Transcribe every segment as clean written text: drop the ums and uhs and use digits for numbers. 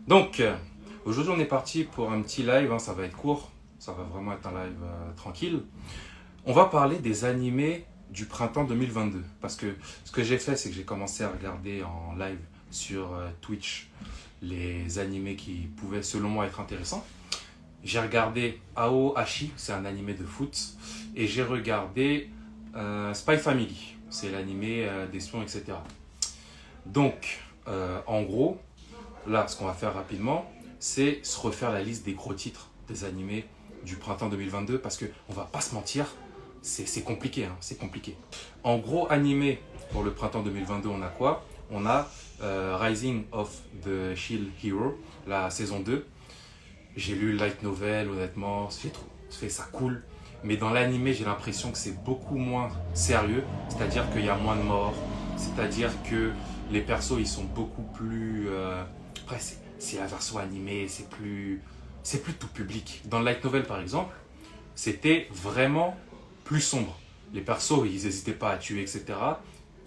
Donc, aujourd'hui, on est parti pour un petit live, hein, ça va être court, ça va vraiment être un live tranquille. On va parler des animés du printemps 2022. Parce que ce que j'ai fait, c'est que j'ai commencé à regarder en live sur Twitch les animés qui pouvaient, selon moi, être intéressants. J'ai regardé Aohashi, c'est un animé de foot, et j'ai regardé Spy Family, c'est l'animé d'espions, etc. Donc, en gros, là, ce qu'on va faire rapidement, c'est se refaire la liste des gros titres des animés du printemps 2022 parce qu'on ne va pas se mentir, c'est compliqué, hein, c'est compliqué. En gros, animé pour le printemps 2022, on a quoi? On a Rising of the Shield Hero, la saison 2. J'ai lu le light novel, honnêtement, j'ai trouvé ça cool. Mais dans l'animé, j'ai l'impression que c'est beaucoup moins sérieux. C'est-à-dire qu'il y a moins de morts. C'est-à-dire que les persos, ils sont beaucoup plus... Après, c'est la version animée, c'est plus tout public. Dans le light novel, par exemple, c'était vraiment plus sombre. Les persos, ils n'hésitaient pas à tuer, etc.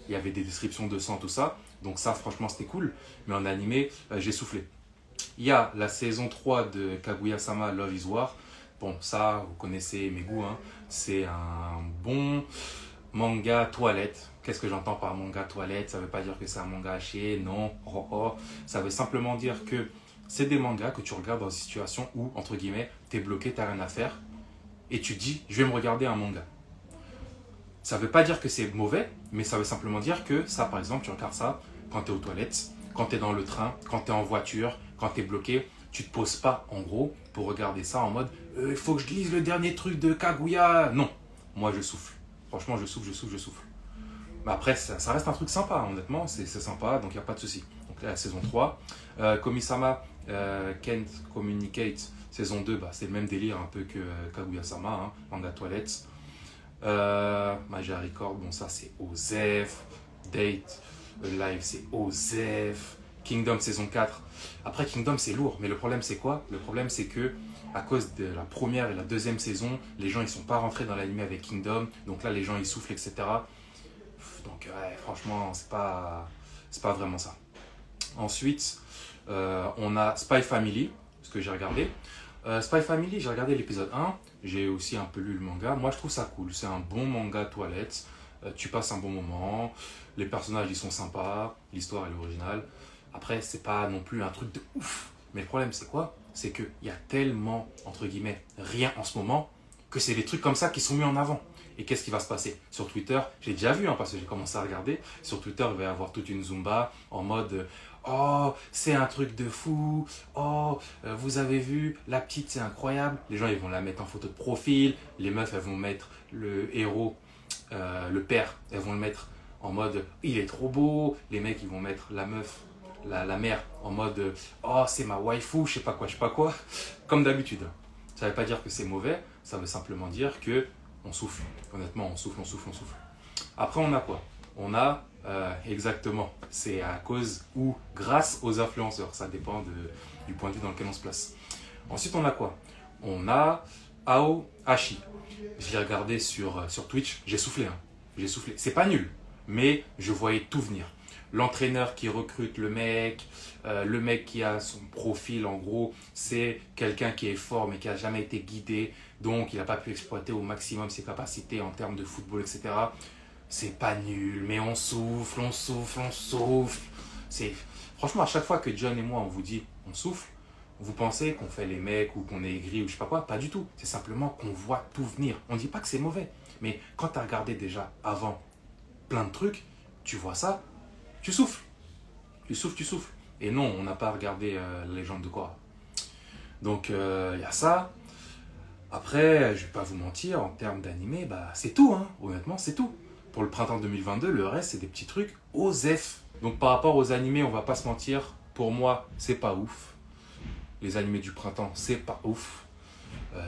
Il y avait des descriptions de sang, tout ça. Donc ça, franchement, c'était cool. Mais en animé, j'ai soufflé. Il y a la saison 3 de Kaguya-sama Love is War. Bon, ça, vous connaissez mes goûts, hein. C'est un bon manga toilette. Qu'est-ce que j'entends par manga toilette? Ça veut pas dire que c'est un manga haché, non. Oh, oh. Ça veut simplement dire que c'est des mangas que tu regardes dans une situation où, entre guillemets, t'es bloqué, t'as rien à faire. Et tu te dis, je vais me regarder un manga. Ça veut pas dire que c'est mauvais, mais ça veut simplement dire que ça, par exemple, tu regardes ça quand tu es aux toilettes, quand tu es dans le train, quand tu es en voiture, quand tu es bloqué. Tu te poses pas, en gros, pour regarder ça en mode il faut que je lise le dernier truc de Kaguya. Non, moi je souffle. Franchement, je souffle, je souffle, je souffle. Mais après, ça reste un truc sympa, honnêtement, c'est sympa, donc il n'y a pas de souci. Donc là, la saison 3. Komi-sama, Can't Communicate, saison 2, bah, c'est le même délire un peu que Kaguya-sama, hein, manga toilette. Magia Record, bon ça c'est OZEF. Date, Live c'est OZEF. Kingdom saison 4. Après Kingdom c'est lourd, mais le problème c'est quoi? Le problème c'est que à cause de la première et la deuxième saison, les gens ils sont pas rentrés dans l'anime avec Kingdom, donc là les gens ils soufflent, etc. Donc ouais, franchement c'est pas vraiment ça. Ensuite, on a Spy Family, ce que j'ai regardé. Spy Family, j'ai regardé l'épisode 1, j'ai aussi un peu lu le manga. Moi, je trouve ça cool. C'est un bon manga toilette. Tu passes un bon moment. Les personnages, ils sont sympas. L'histoire, elle est originale. Après, c'est pas non plus un truc de ouf. Mais le problème, c'est quoi? C'est qu'il y a tellement, entre guillemets, rien en ce moment que c'est des trucs comme ça qui sont mis en avant. Et qu'est-ce qui va se passer? Sur Twitter, j'ai déjà vu, hein, parce que j'ai commencé à regarder. Sur Twitter, il va y avoir toute une Zumba en mode oh, c'est un truc de fou. Oh, vous avez vu, la petite, c'est incroyable. Les gens, ils vont la mettre en photo de profil. Les meufs, elles vont mettre le héros, le père, elles vont le mettre en mode il est trop beau. Les mecs, ils vont mettre la meuf, la mère, en mode oh, c'est ma waifu, je sais pas quoi, je sais pas quoi. Comme d'habitude. Ça veut pas dire que c'est mauvais. Ça veut simplement dire que on souffle. Honnêtement, on souffle, on souffle, on souffle. Après, on a quoi? On a exactement. C'est à cause ou grâce aux influenceurs. Ça dépend du point de vue dans lequel on se place. Ensuite, on a quoi? On a Aohashi. Je l'ai regardé sur Twitch. J'ai soufflé. Hein. J'ai soufflé. C'est pas nul, mais je voyais tout venir. L'entraîneur qui recrute le mec qui a son profil, en gros, c'est quelqu'un qui est fort mais qui n'a jamais été guidé, donc il n'a pas pu exploiter au maximum ses capacités en termes de football, etc. C'est pas nul, mais on souffle, on souffle, on souffle. C'est... Franchement, à chaque fois que John et moi, on vous dit on souffle, vous pensez qu'on fait les mecs ou qu'on est aigri ou je sais pas quoi? Pas du tout. C'est simplement qu'on voit tout venir. On dit pas que c'est mauvais, mais quand tu as regardé déjà avant plein de trucs, tu vois ça, tu souffles. Tu souffles, tu souffles. Et non, on n'a pas regardé la légende de Korra. Donc, il y a ça. Après, je vais pas vous mentir, en termes d'animé, bah, c'est tout, hein. Honnêtement, c'est tout. Pour le printemps 2022, le reste, c'est des petits trucs OZEF. Donc, par rapport aux animés, on va pas se mentir. Pour moi, c'est pas ouf. Les animés du printemps, c'est pas ouf.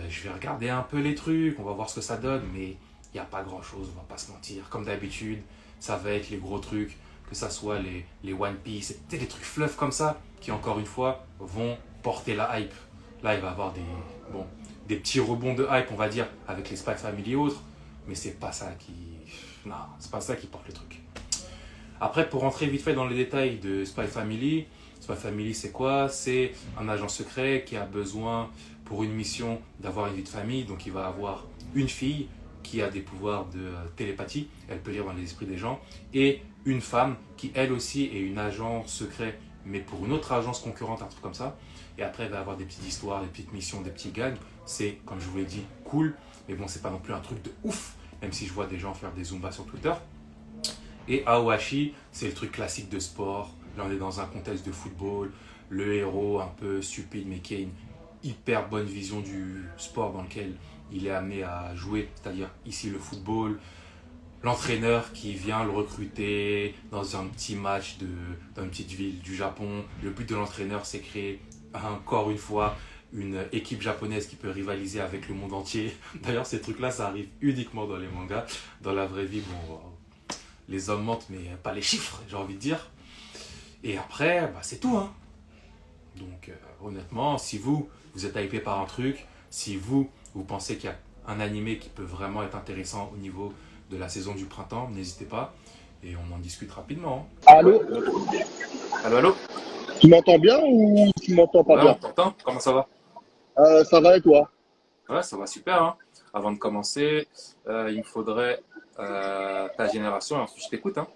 Je vais regarder un peu les trucs, on va voir ce que ça donne, mais il n'y a pas grand chose, on va pas se mentir. Comme d'habitude, ça va être les gros trucs, que ça soit les One Piece, des trucs fluff comme ça, qui encore une fois vont porter la hype. Là, il va y avoir des petits rebonds de hype, on va dire, avec les Spy Family et autres, mais c'est pas ça qui. Non, c'est pas ça qui porte le truc. Après, pour rentrer vite fait dans les détails de Spy Family, Spy Family, c'est quoi? C'est un agent secret qui a besoin, pour une mission, d'avoir une vie de famille. Donc, il va avoir une fille qui a des pouvoirs de télépathie. Elle peut lire dans les esprits des gens. Et une femme qui, elle aussi, est une agent secret, mais pour une autre agence concurrente, un truc comme ça. Et après, il va y avoir des petites histoires, des petites missions, des petits gags. C'est, comme je vous l'ai dit, cool. Mais bon, c'est pas non plus un truc de ouf, même si je vois des gens faire des Zumba sur Twitter. Et Aoashi, c'est le truc classique de sport. Là, on est dans un contexte de football. Le héros, un peu stupide, mais qui a une hyper bonne vision du sport dans lequel il est amené à jouer, c'est-à-dire ici le football. L'entraîneur qui vient le recruter dans un petit match dans une petite ville du Japon. Le but de l'entraîneur, c'est créer encore une fois une équipe japonaise qui peut rivaliser avec le monde entier. D'ailleurs, ces trucs-là, ça arrive uniquement dans les mangas. Dans la vraie vie, bon, les hommes mentent, mais pas les chiffres, j'ai envie de dire. Et après, bah, c'est tout, hein. Donc, honnêtement, si vous êtes hypé par un truc, si vous pensez qu'il y a un animé qui peut vraiment être intéressant au niveau de la saison du printemps, n'hésitez pas et on en discute rapidement. Allô? Allô, allô? Tu m'entends bien ou tu m'entends pas Ouais, on bien? t'entend? Comment ça va? Ça va et toi? Ouais, ça va super, hein. Avant de commencer, il me faudrait ta génération, et ensuite je t'écoute, hein.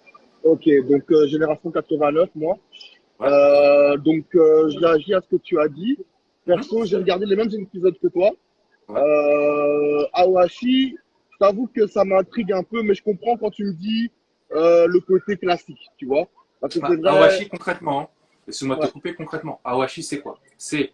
Ok, donc génération 89, moi. Ouais. Je réagis à ce que tu as dit. Mhm. Perso, j'ai regardé les mêmes épisodes que toi. Ouais. Awashi, je t'avoue que ça m'intrigue un peu, mais je comprends quand tu me dis le côté classique, tu vois. Parce que c'est Bah, vrai, Awashi, concrètement, hein. Excuse-moi de te ouais, couper concrètement. Awashi, c'est quoi? C'est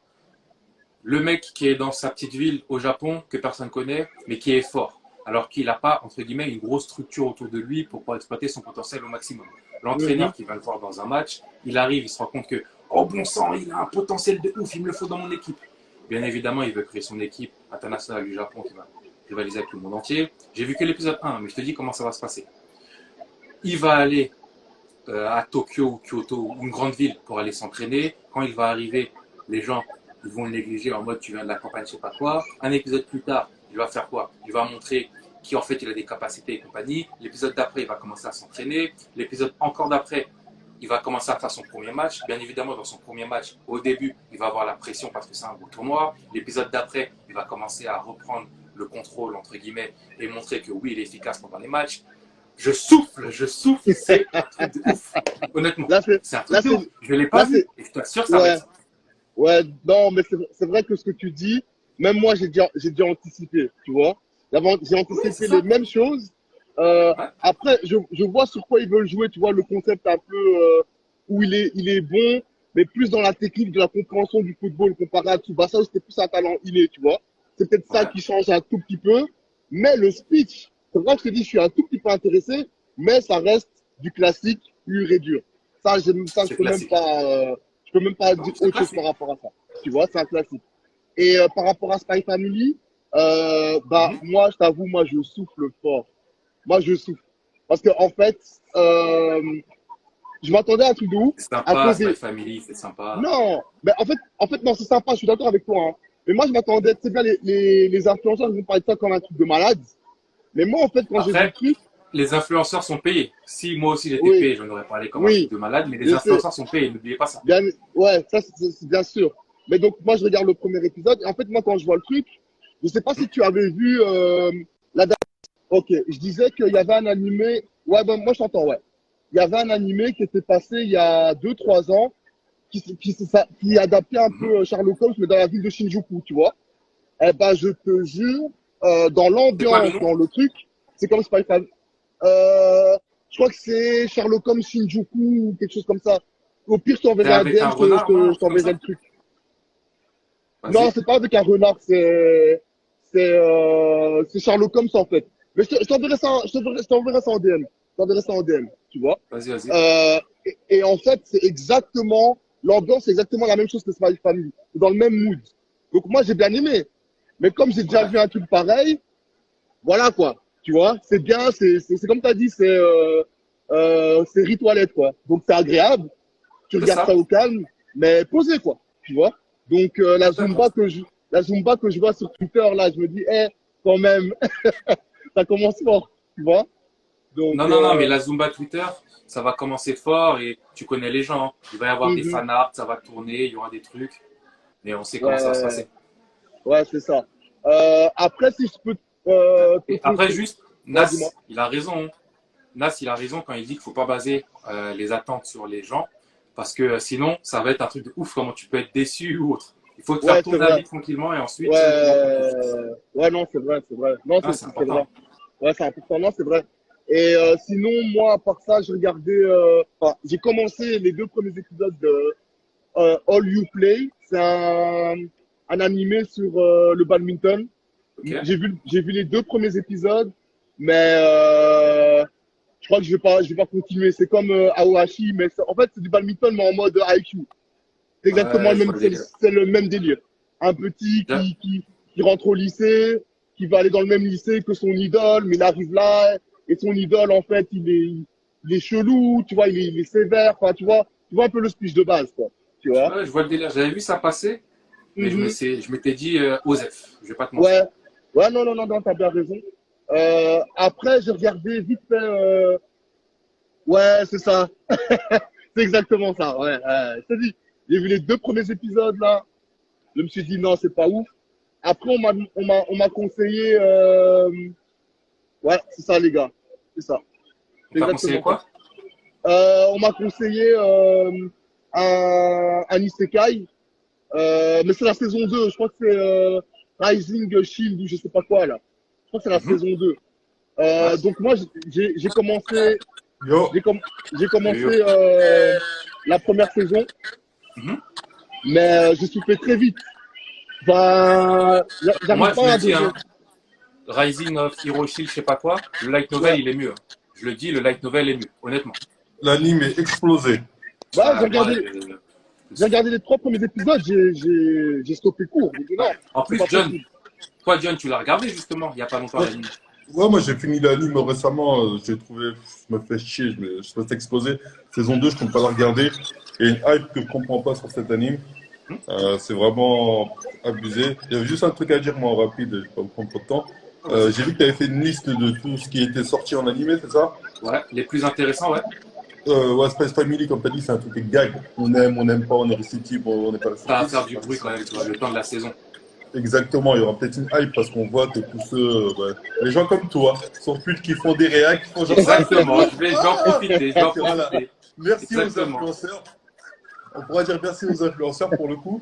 le mec qui est dans sa petite ville au Japon, que personne connaît, mais qui est fort. Alors qu'il n'a pas, entre guillemets, une grosse structure autour de lui pour pouvoir exploiter son potentiel au maximum. mhm, L'entraîneur qui va le voir dans un match, il arrive, il se rend compte que, oh bon sang, il a un potentiel de ouf, il me le faut dans mon équipe. Bien évidemment, il veut créer son équipe internationale du Japon qui va rivaliser avec le monde entier. J'ai vu que l'épisode 1, mais je te dis comment ça va se passer. Il va aller à Tokyo ou Kyoto ou une grande ville pour aller s'entraîner. Quand il va arriver, les gens ils vont le négliger en mode tu viens de la campagne, je sais pas quoi. Un épisode plus tard, il va faire quoi? Il va montrer qu'en fait il a des capacités et compagnie. L'épisode d'après, il va commencer à s'entraîner. L'épisode encore d'après, il va commencer à faire son premier match. Bien évidemment, dans son premier match, au début, il va avoir la pression parce que c'est un gros tournoi. L'épisode d'après, il va commencer à reprendre le contrôle, entre guillemets, et montrer que oui, il est efficace pendant les matchs. Je souffle, c'est un truc de ouf. Honnêtement, là c'est, c'est un là truc de c'est, ouf. Je ne l'ai pas là vu c'est, et je t'assure, ça va être ouais, ça. ouais, non, mais c'est vrai que ce que tu dis, même moi j'ai déjà anticipé, tu vois. J'ai Oui, c'est anticipé les ça. mêmes choses. Ouais. Après, je vois sur quoi ils veulent jouer, tu vois, le concept un peu où il est bon, mais plus dans la technique de la compréhension du football comparé à Tsubasa où c'était plus un talent inné, tu vois. C'est peut-être ça Ouais. qui change un tout petit peu. Mais le speech, c'est vrai que je te dis, je suis un tout petit peu intéressé, mais ça reste du classique pur et dur. Ça, C'est classique. je peux même pas Non, dire c'est autre chose par classique. rapport à ça. Tu vois, c'est un classique. Et par rapport à Spy Family, Mhm. moi, je t'avoue, moi, je souffle fort. Moi, je souffle. Parce que, en fait, euh, je m'attendais à un truc de ouf C'est à sympa, cause Spy des. Family, c'est sympa. Non, mais en fait, non, c'est sympa, je suis d'accord avec toi, hein. Mais moi, je m'attendais, tu sais bien, les influenceurs, ils vont parler de ça comme un truc de malade. Mais moi, en fait, quand j'ai vu le Après, truc, les influenceurs sont payés. Si moi aussi j'étais oui, payé, j'en aurais parlé comme un truc oui, de malade, mais les je sais. influenceurs sont payés, n'oubliez pas ça. Bien, ouais, ça, c'est bien sûr. Mais donc, moi, je regarde le premier épisode. Et en fait, moi, quand je vois le truc, je sais pas si tu avais vu la date. Ok, je disais qu'il y avait un animé. Ouais, ben, moi, je t'entends, ouais. Il y avait un animé qui était passé il y a 2 3 ans, qui adaptait un Mhm. peu Sherlock Holmes, mais dans la ville de Shinjuku, tu vois. Eh ben, je te jure, dans C'est quoi le l'ambiance, nom? dans le truc, c'est comme Spy Family. Euh, je crois que c'est Sherlock Holmes Shinjuku ou quelque chose comme ça. Au pire, je C'est t'enverrai un avec DM, un renard, non? Un je truc comme t'enverrai ça? le truc. Non, Vas-y. c'est pas avec un renard, c'est Sherlock Holmes en fait. Mais je t'enverrai ça, je t'enverrai ça en DM. Je t'enverrai ça en DM, tu vois. Vas-y, vas-y. Et en fait, c'est exactement, l'ambiance, c'est exactement la même chose que Spy Family. C'est dans le même mood. Donc moi, j'ai bien aimé. Mais comme j'ai déjà Ouais, vu un truc pareil, voilà quoi. Tu vois, c'est bien, c'est comme tu as dit, c'est riz toilette quoi. Donc c'est agréable, tu c'est regardes ça ça. au calme, mais posé quoi. Tu vois. Donc Tout à fait. La Zumba que je vois sur Twitter là, je me dis, quand même, ça commence fort, tu vois. Donc Non, non, non, mais la Zumba Twitter, ça va commencer fort et tu connais les gens. Il va y avoir des Mhm. fanarts, ça va tourner, il y aura des trucs. Mais on sait comment ça va se Ouais, passer. ouais, c'est ça. Après, si je peux te Et après, conseiller. juste, Ouais, dis-moi. Nas, il a raison. Nas, il a raison quand il dit qu'il ne faut pas baser les attentes sur les gens. Parce que sinon, ça va être un truc de ouf, comment tu peux être déçu ou autre. Il faut te faire Ouais, ton c'est vrai. avis tranquillement et ensuite, on en profite. Ouais, ouais, non, c'est vrai, c'est vrai. Non, Ah, c'est c'est vrai. important. Ouais, c'est important, non, c'est vrai. Et sinon, moi, à part ça, j'ai regardé, enfin, j'ai commencé les deux premiers épisodes de All You Play. C'est un animé sur le badminton. Ok. J'ai vu les deux premiers épisodes, mais je crois que je vais pas continuer. C'est comme Aohashi, mais en fait, c'est du badminton, mais en mode IQ. C'est exactement Ouais, le je même, vois le délire. c'est le même délire. Un petit Là, qui rentre au lycée, qui va aller dans le même lycée que son idole, mais il arrive là, et son idole, en fait, il est chelou, tu vois, il est sévère, enfin, tu vois un peu le speech de base, quoi. Tu vois? ouais, je vois le délire. J'avais vu ça passer, mais Mhm. je m'étais dit Osef. Je vais pas te mentir. Ouais, ouais, non, non, non, non, t'as bien raison. Après, j'ai regardé vite fait, ouais, c'est ça. C'est exactement ça, ouais. Je te dis, j'ai vu les deux premiers épisodes, là. Je me suis dit, non, c'est pas ouf. Après, on m'a conseillé, ouais, c'est ça, les gars. C'est ça. On C'est t'a conseillé exactement ça. quoi? On m'a conseillé un Isekai, mais c'est la saison 2. Je crois que c'est Rising Shield ou je sais pas quoi, là. Je crois que c'est la Mhm. saison 2. Ouais. Donc, moi, j'ai commencé, Yo, j'ai com- j'ai Yo, yo. commencé la première saison, Mhm. mais je suis fait très vite. Enfin, j'arrive Moi, je pas le à dis, donner. hein, Rising of Hiroshi, je sais pas quoi, le light Ouais, novel, il est mieux. Je le dis, le light novel est mieux, honnêtement. l'anime est explosé. ouais, Ah, moi, j'ai regardé les trois premiers épisodes, j'ai stoppé court. J'ai dit ouais. non, En c'est plus, pas John, possible. toi, John, tu l'as regardé justement, il y a pas longtemps Ouais, l'anime. ouais, moi j'ai fini l'anime récemment, j'ai trouvé, je me fais chier, je me suis explosé. Saison 2, je compte pas la regarder. Il y a une hype que je comprends pas sur cet anime. Hmm. C'est vraiment abusé. J'avais juste un truc à dire, moi, en rapide, je vais pas me prendre trop de temps. Oh, vas-y. J'ai vu que tu avais fait une liste de tout ce qui était sorti en animé, c'est ça? Ouais, les plus intéressants, ouais. Ouais, Space Family, comme tu as dit, c'est un truc de gag. On n'aime pas, on est réceptif, on n'est pas Ça va réceptif. faire du bruit quand même, tu vois, le temps de la saison. Exactement, il y aura peut-être une hype parce qu'on voit que tous ceux, les gens comme toi, sont plus qui font des réacs, qui font genre ah c'est Exactement, bon, je vais en ah profiter, je vais en voilà. profiter. Merci aux Exactement. influenceurs. On pourra dire merci aux influenceurs pour le coup.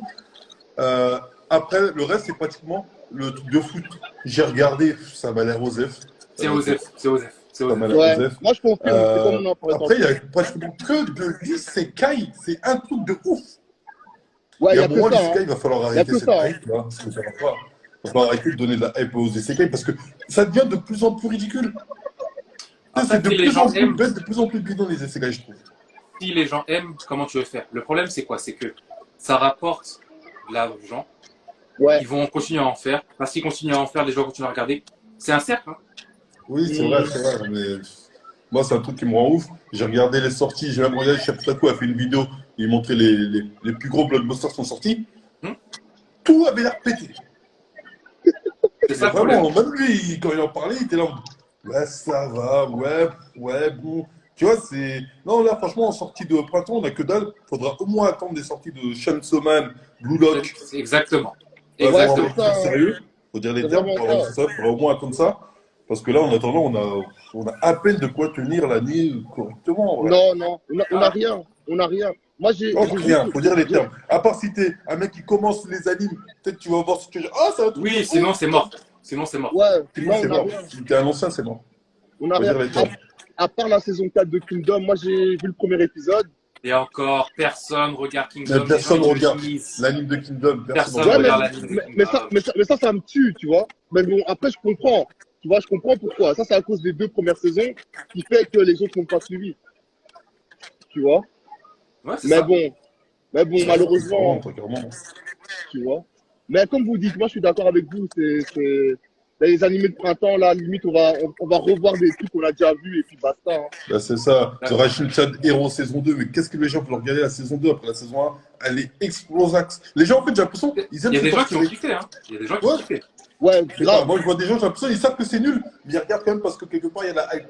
Euh, Après, le reste c'est pratiquement le truc de foot. J'ai regardé, ça m'a l'air osef. C'est Osef, c'est Osef, c'est Ça m'a Osef. l'air Ouais, osef. moi je confirme, c'est comme on en parlait Après, il y tantôt. a pratiquement que de l'isekai. C'est un truc de ouf. Ouais, Et il y à un a que moment, ça, hein. l'isekai, il va falloir Il y a arrêter que cette ça, hein. hype là, parce que ça va pas. Il va falloir arrêter de donner de la hype aux isekai parce que ça devient de plus en plus ridicule. En C'est fait, de si les plus gens en plus aiment, bête, de plus en plus bidon les isekai, je trouve. si les gens aiment, comment tu veux faire? Le problème, c'est quoi? C'est que ça rapporte de l'argent. Ouais. Ils vont continuer à en faire. Parce qu'ils continuent à en faire, les gens continuent à regarder. C'est un cercle, hein. Oui, Hmm. c'est vrai, mais moi, c'est un truc qui me rend ouf. J'ai regardé les sorties, j'ai même regardé Chaputaku a fait une vidéo, il montrait les plus gros blockbusters qui sont sortis. Hmm. Tout avait l'air pété. C'est Mais ça le problème. vraiment, même lui, quand il en parlait, il était là en mode, ouais, ça va, ouais, bon. Tu vois, c'est. Non, là, franchement, en sortie de printemps, on n'a que dalle. Faudra au moins attendre des sorties de Chainsaw Man, Blue Lock. C'est exactement. Ouais, faut Ouais, avoir c'est Exactement. des trucs ça, hein. sérieux. Faut dire les C'est termes. vraiment Faut ça. avoir ça. Faudra au moins attendre ça. Parce que là, en attendant, on a à peine de quoi tenir l'année correctement. Ouais. Non, non, on a Ah, rien. On a rien. Moi, Oh, j'ai juste. rien, faut dire les j'ai- termes. À part si t'es un mec qui commence les animes, peut-être tu vas voir ce que j'ai. Ah, c'est un truc de oui, fou. sinon c'est mort. Sinon c'est mort. Ouais, Sinon, là, c'est on a mort. rien. Si t'es un ancien, c'est mort. On a Faut rien. dire les termes. À part la saison 4 de Kingdom, moi, j'ai vu le premier épisode. Et encore, personne regarde Mais Kingdom. Les gens, personne ils le regarde disent. l'anime de Kingdom. Personne Personne Ouais, regarde regarde l'anime de l'anime de Kingdom. Kingdom. mais ça me tue, tu vois. Mais bon, après, je comprends. Tu vois, je comprends pourquoi. Ça, c'est à cause des deux premières saisons qui fait que les autres n'ont pas suivi. Tu vois. Ouais, c'est Mais ça. bon, mais bon, Clairement, malheureusement, très clairement. tu vois. Mais comme vous dites, moi, je suis d'accord avec vous. Les animés de printemps, là, limite, on va revoir des trucs qu'on a déjà vus et puis basta, hein. Là, c'est ça. The D'accord. Rising Chad Hero saison 2. Mais qu'est-ce que les gens veulent regarder la saison 2 après la saison 1? Elle est explosax. Les gens, en fait, j'ai l'impression ils Il aiment y a se des gens qui ont torturer. kiffé, hein. Il y a des gens qui ont Ouais, kiffé. Ouais, je sais pas. grave. Moi, je vois des gens, j'ai l'impression ils savent que c'est nul, mais ils regardent quand même parce que quelque part, il y a la hype.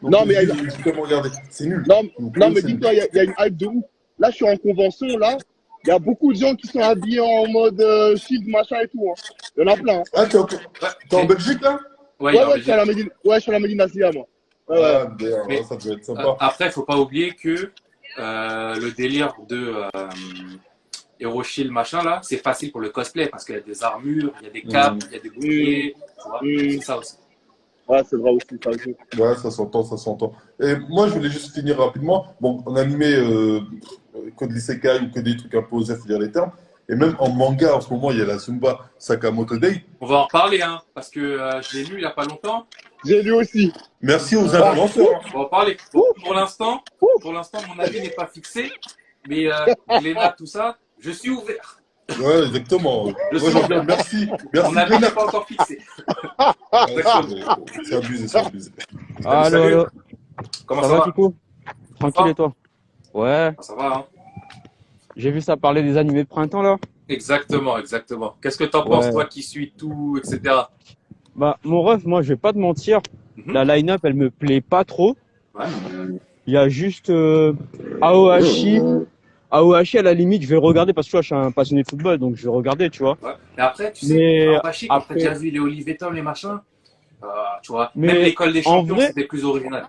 Donc, Non, mais j'ai tellement regardé. C'est nul. non, Donc, non, mais c'est nul. dis-toi, il y a une hype de ouf. Là, je suis en convention, là. Il y a beaucoup de gens qui sont habillés en mode shield, machin et tout. Hein. Il y en a plein. Hein. Ah, Ouais, t'es en Belgique, là? ouais, il est en Je suis à Belgique. la Médine, ouais, je suis à la Médine Nassia, moi. Ouais, ouais. Ah, merde, Mais ça doit être sympa. après, il faut pas oublier que le délire de Hero Shield, machin, là, c'est facile pour le cosplay parce qu'il y a des armures, il y a des capes, il y a des boucliers, tu vois. C'est ça aussi. Ouais, c'est vrai aussi, ça joue. Ouais, ça s'entend, ça s'entend. Et moi, je voulais juste finir rapidement. Bon, en animé, que de l'isekai ou que des trucs imposés, faut dire les termes. Et même en manga, en ce moment, il y a la Zumba Sakamoto Day. On va en reparler, hein, parce que je l'ai lu il n'y a pas longtemps. J'ai lu aussi. Merci aux Ah, influenceurs. On va en parler. Bon, pour l'instant, mon avis n'est pas fixé, mais Glénat, tout ça, je suis ouvert. Ouais, exactement. Je Moi, suis j'en bien. ouvert. Merci. Merci, Mon avis Glénat. n'est pas encore fixé. Ouais, c'est abusé, c'est abusé. Allô, Salut. allô. Comment Ça ça va, va? Kiko? Tranquille et toi? Ouais, Ça va, hein? j'ai vu ça parler des animés de printemps là. Exactement, exactement. Qu'est-ce que t'en penses, Ouais. toi qui suis tout, etc. Bah, mon ref, moi, je vais pas te mentir, Mhm. la line-up, elle me plaît pas trop. Ouais. Il y a juste Aohashi. Aohashi, à la limite, je vais regarder parce que tu vois, je suis un passionné de football, donc je vais regarder, tu vois. Ouais. Et après, tu sais, Mais Apache, quand t'as déjà après, vu les Olivier Tom, les machins, tu vois, Mais même l'école des en champions, vrai- c'était plus original.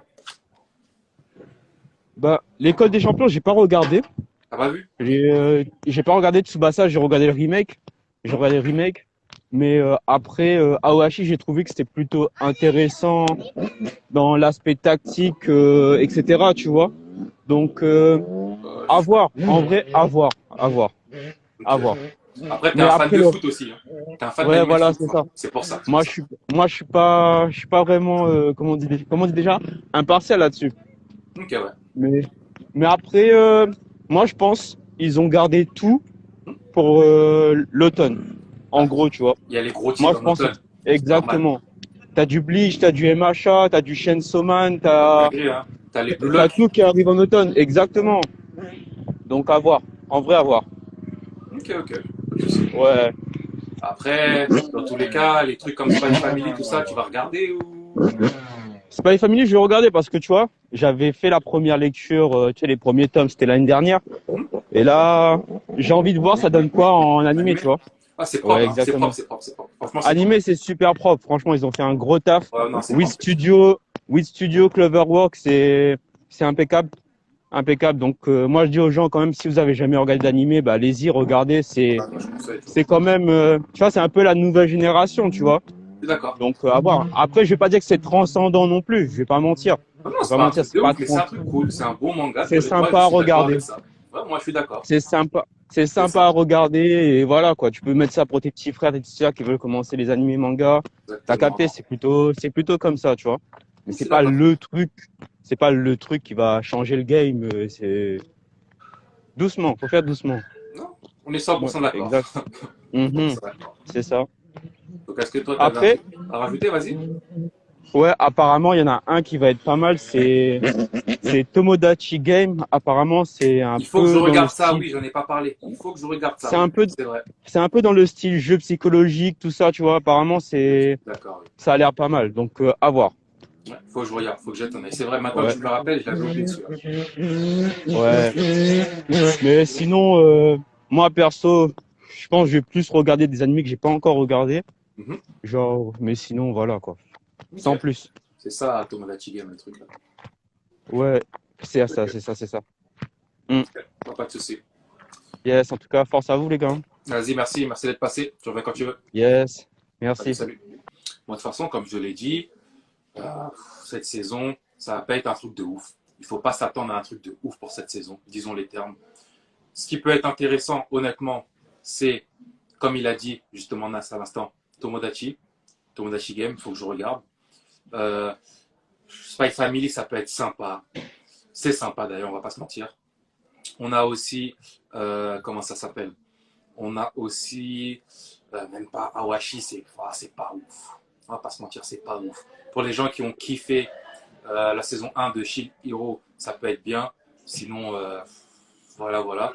bah, l'école des champions, j'ai pas regardé. T'as pas vu? J'ai pas regardé Tsubasa, j'ai regardé le remake. J'ai regardé le remake. Mais après, Aohashi, j'ai trouvé que c'était plutôt intéressant dans l'aspect tactique, etc. Tu vois. Donc, à voir. En vrai, à voir. À voir. À Ok. voir. Après, t'es Mais un fan après, de le... foot aussi. Hein. T'es un fan ouais, d'animé de voilà, foot. c'est Quoi. ça. C'est pour ça. Moi, je suis pas vraiment, comment on dit déjà, impartial là-dessus. Ok, ouais. Mais, mais après, moi, je pense, ils ont gardé tout pour l'automne. En Ah, gros, tu vois. il y a les gros Moi, titres je en pense automne. Normal. exactement. T'as du Bleach, t'as du MHA, t'as du Chainsaw Man, Dinguerie, hein. T'as les Blue t'as Lock. tout qui arrive en automne. Exactement. Donc, à voir. En vrai, à voir. Ok, ok. Pas de souci. Ouais. Après, dans tous les cas, les trucs comme Spy Family, tout ça, tu vas regarder ou. Spy Family, je vais regarder parce que tu vois, j'avais fait la première lecture, tu sais, les premiers tomes, c'était l'année dernière. Et là, j'ai envie de voir ça donne quoi en animé, tu vois. Ah, c'est propre, Ouais, hein. C'est exactement. propre, c'est propre, c'est propre. Franchement, c'est Animé, c'est super propre. Franchement, ils ont fait un gros taf. propre. Ouais, non, c'est With propre. Studio, With Studio, Cloverworks, c'est impeccable. Impeccable. Donc, moi, je dis aux gens, quand même, si vous avez jamais regardé d'animé, bah, allez-y, regardez. Ah, non, je conseille. C'est quand même, tu vois, c'est un peu la nouvelle génération, tu vois. Je suis d'accord. Donc, à voir. Après, je vais pas dire que c'est transcendant non plus. Je vais pas mentir. Non, non, Je vais c'est pas pas un mentir, truc c'est de pas ouf, mais c'est un trans. truc cool. C'est un bon manga. C'est Moi, sympa je à suis d'accord regarder. avec ça. Ouais, moi, je suis d'accord. C'est sympa. C'est C'est sympa ça. à regarder et voilà, quoi. Tu peux mettre ça pour tes petits frères, tes petites sœurs qui veulent commencer les animés mangas. T'as Exactement. capté, c'est plutôt comme ça, tu vois. Mais Je c'est suis pas d'accord. c'est pas le truc qui va changer le game. C'est doucement, faut faire doucement. Non, on est 100% d'accord. Exact. Mhm, 100% d'accord. c'est ça. Donc, est-ce que toi, tu avais un Après, truc à rajouter? Vas-y. ouais, apparemment, il y en a un qui va être pas mal, c'est Tomodachi Game. Apparemment, c'est un Il faut que je peu dans le regarde ça, style, oui, j'en ai pas parlé. Il faut que je regarde ça, c'est un oui. peu, C'est vrai. c'est un peu dans le style jeu psychologique, tout ça, tu vois. Apparemment, D'accord, oui. ça a l'air pas mal. Donc, à voir. Ouais, faut que je regarde, faut que jette un œil. C'est vrai, maintenant que Ouais, tu me le rappelles, je l'avais oublié celui-là. ouais. Mais sinon, moi, perso, je pense que je vais plus regarder des animés que j'ai pas encore regardé. Mhm. Genre, mais sinon, voilà, quoi. Sans Ok. plus. C'est ça, Tomodachi Game, le truc là. Ouais, c'est ça, Ok. c'est ça. Hmm. Ok. Pas de souci. Yes, en tout cas, force à vous, les gars. Vas-y, merci d'être passé. Tu reviens quand tu veux. Yes, Salut, merci. salut. Moi, de toute façon, comme je l'ai dit, euh, cette saison, ça va pas être un truc de ouf. Il faut pas s'attendre à un truc de ouf pour cette saison, disons les termes. Ce qui peut être intéressant, honnêtement, c'est, comme il a dit justement Nas à l'instant, Tomodachi Game, il faut que je regarde. Euh, Spy Family, ça peut être sympa. C'est sympa d'ailleurs, on va pas se mentir. On a aussi, comment ça s'appelle? On a aussi, même pas Awashi, c'est pas ouf. On va pas se mentir, c'est pas ouf. Pour les gens qui ont kiffé la saison 1 de Shield Hero, ça peut être bien. Sinon, voilà.